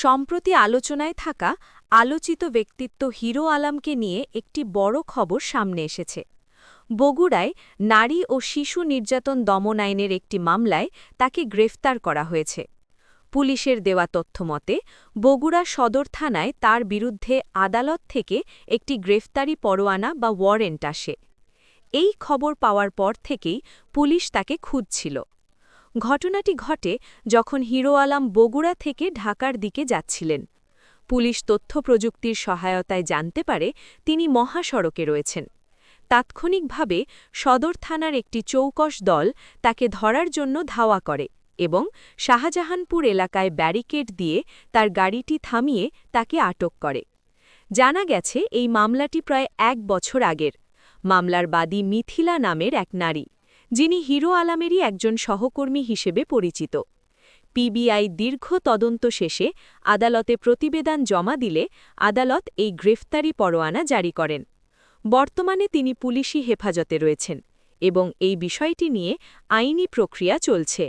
সম্প্রতি আলোচনায় থাকা আলোচিত ব্যক্তিত্ব হিরো আলমকে নিয়ে একটি বড় খবর সামনে এসেছে। বগুড়ায় নারী ও শিশু নির্যাতন দমন আইনের একটি মামলায় তাকে গ্রেফতার করা হয়েছে। পুলিশের দেওয়া তথ্যমতে বগুড়া সদর থানায় তার বিরুদ্ধে আদালত থেকে একটি গ্রেফতারি পরোয়ানা বা ওয়ারেন্ট আসে। এই খবর পাওয়ার পর থেকেই পুলিশ তাকে খুঁজছিল। ঘটনাটি ঘটে যখন হিরো আলম বগুড়া থেকে ঢাকার দিকে যাচ্ছিলেন। পুলিশ তথ্য প্রযুক্তির সহায়তায় জানতে পারে তিনি মহাসড়কে রয়েছেন। তাৎক্ষণিকভাবে সদর থানার একটি চৌকস দল তাকে ধরার জন্য ধাওয়া করে এবং শাহজাহানপুর এলাকায় ব্যারিকেড দিয়ে তার গাড়িটি থামিয়ে তাকে আটক করে। জানা গেছে এই মামলাটি প্রায় ১ বছর আগের। মামলার বাদী মিথিলা নামের এক নারী, যিনি হিরো আলমেরই একজন সহকর্মী হিসেবে পরিচিত। পিবিআই দীর্ঘ তদন্ত শেষে আদালতে প্রতিবেদন জমা দিলে আদালত এই গ্রেফতারি পরোয়ানা জারি করেন। বর্তমানে তিনি পুলিশি হেফাজতে রয়েছেন এবং এই বিষয়টি নিয়ে আইনি প্রক্রিয়া চলছে।